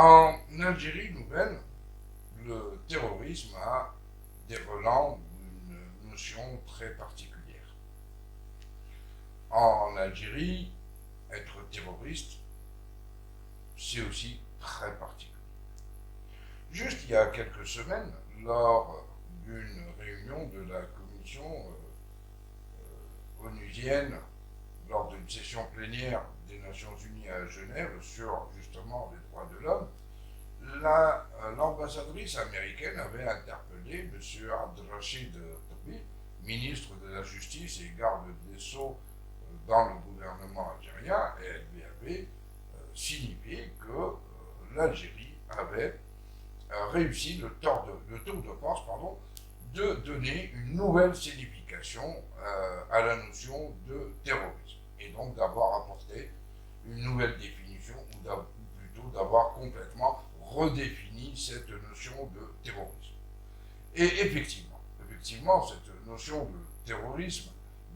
En Algérie nouvelle, le terrorisme a des relents d'une notion très particulière. En Algérie, être terroriste, c'est aussi très particulier. Juste il y a quelques semaines, lors d'une réunion de la commission onusienne, lors d'une session plénière des Nations Unies à Genève sur justement les droits de l'homme, l'ambassadrice américaine avait interpellé M. Abdelrachid Tabi, ministre de la Justice et garde des Sceaux dans le gouvernement algérien, et elle lui avait signifié que l'Algérie avait réussi le tour de force de donner une nouvelle signification à la notion de terrorisme, et donc d'avoir apporté une nouvelle définition, ou plutôt d'avoir complètement redéfini cette notion de terrorisme. Et effectivement, cette notion de terrorisme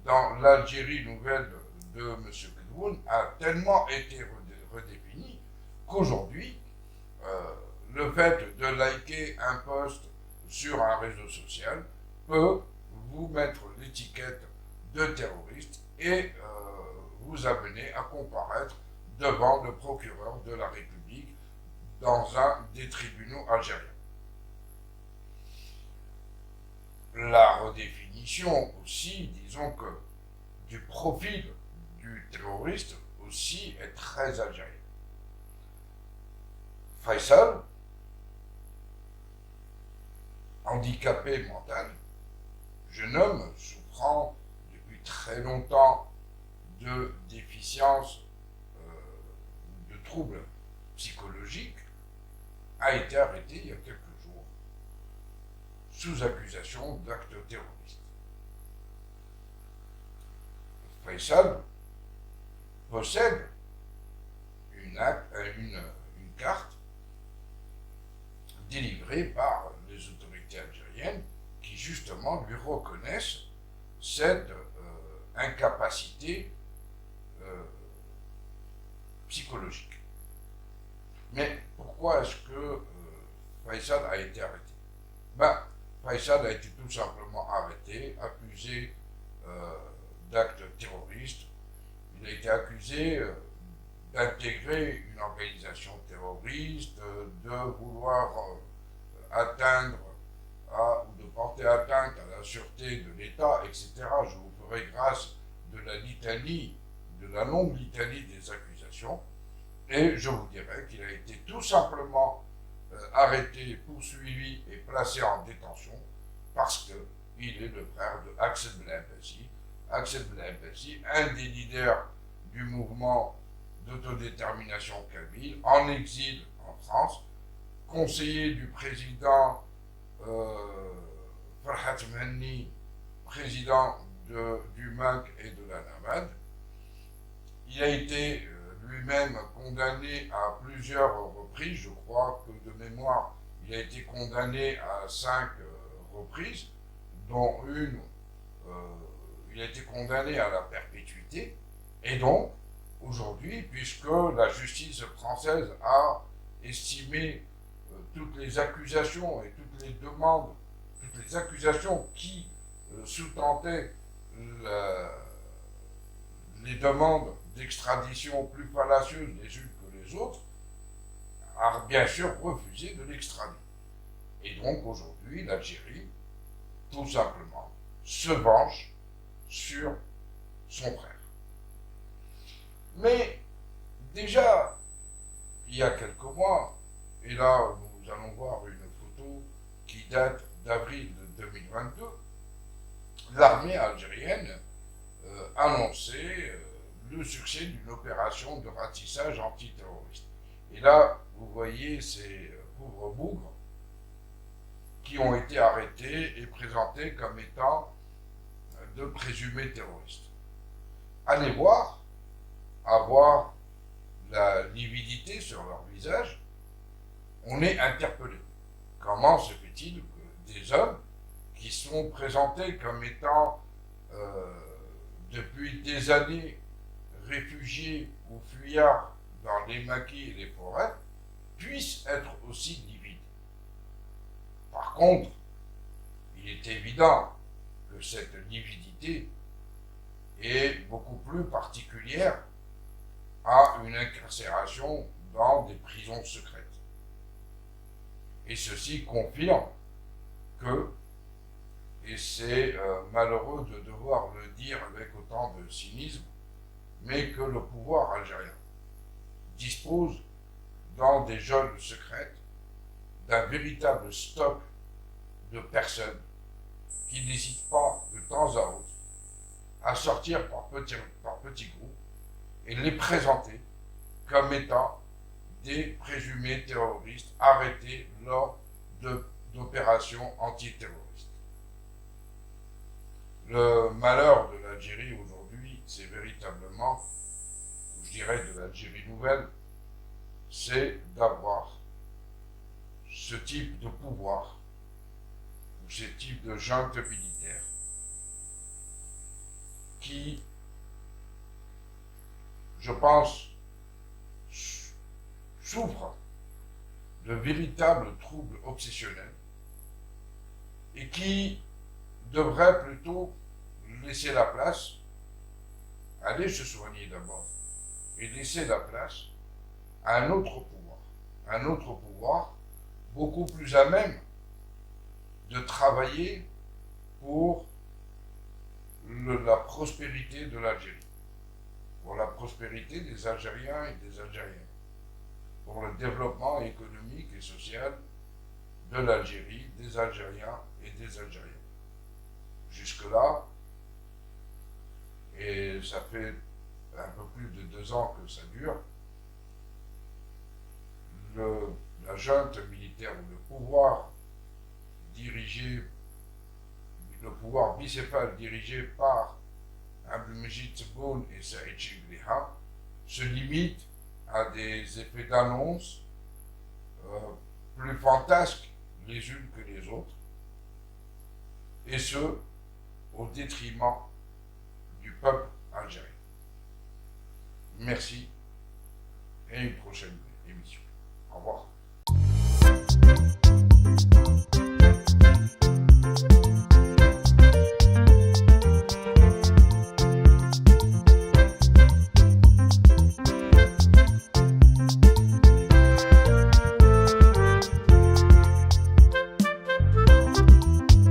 dans l'Algérie nouvelle de M. Tebboune a tellement été redéfinie qu'aujourd'hui, le fait de liker un post sur un réseau social peut vous mettre l'étiquette de terroriste et vous amener à comparaître devant le procureur de la République dans un des tribunaux algériens. La redéfinition aussi, disons que, du profil du terroriste aussi est très algérien. Faisal, handicapé mental, jeune homme souffrant depuis très longtemps de déficience, de troubles psychologiques, a été arrêté il y a quelques jours sous accusation d'actes terroristes. Faisal possède une carte délivrée par les autorités algériennes qui justement lui reconnaissent cette incapacité psychologique. Mais pourquoi est-ce que Faisal a été arrêté? Faisal a été tout simplement arrêté, accusé d'actes terroristes. Il a été accusé d'intégrer une organisation terroriste, de vouloir atteindre ou de porter atteinte à la sûreté de l'État, etc. Je vous ferai grâce de la longue litanie des accusations, et je vous dirai qu'il a été tout simplement arrêté, poursuivi et placé en détention parce qu'il est le frère de Axel Blembessi. Axel Blembessi, un des leaders du mouvement d'autodétermination kabyle, en exil en France, conseiller du président Farhat Mhenni, président du MAC et de la NAMAD. Il a été lui-même condamné à plusieurs reprises, je crois que de mémoire, il a été condamné à 5 reprises, dont une, il a été condamné à la perpétuité, et donc, aujourd'hui, puisque la justice française a estimé toutes les accusations et toutes les demandes, toutes les accusations qui sous-tendaient les demandes d'extradition plus fallacieuses les unes que les autres, a bien sûr refusé de l'extrader. Et donc aujourd'hui, l'Algérie, tout simplement, se venge sur son frère. Mais déjà, il y a quelques mois, et là nous allons voir une photo qui date d'avril de 2022, l'armée algérienne annonçait le succès d'une opération de ratissage antiterroriste. Et là, vous voyez ces pauvres bougres qui ont été arrêtés et présentés comme étant de présumés terroristes. Allez voir, avoir la lividité sur leur visage, on est interpellé. Comment se fait-il que des hommes qui sont présentés comme étant depuis des années réfugiés ou fuyards dans les maquis et les forêts puissent aussi livide. Par contre, il est évident que cette lividité est beaucoup plus particulière à une incarcération dans des prisons secrètes. Et ceci confirme que, et c'est malheureux de devoir le dire avec autant de cynisme, mais que le pouvoir algérien dispose dans des geôles secrètes d'un véritable stock de personnes qui n'hésitent pas de temps à autre à sortir par petits groupes et les présenter comme étant des présumés terroristes arrêtés lors d'opérations antiterroristes. Le malheur de l'Algérie aujourd'hui, c'est véritablement, je dirais de l'Algérie nouvelle, c'est d'avoir ce type de pouvoir, ou ce type de junte militaire qui, je pense, souffre de véritables troubles obsessionnels et qui devrait plutôt laisser la place, aller se soigner d'abord, et laisser la place à un autre pouvoir beaucoup plus à même de travailler pour la prospérité de l'Algérie, pour la prospérité des Algériens et des Algériennes, pour le développement économique et social de l'Algérie, des Algériens et des Algériennes. Jusque-là, et ça fait un peu plus de 2 ans que ça dure, la junte militaire ou le pouvoir bicéphale dirigé par Abdelmejid Tebboune et Saïd Cheikhliha se limite à des effets d'annonce plus fantasques les unes que les autres, et ce, au détriment du peuple algérien. Merci et une prochaine émission. Au revoir.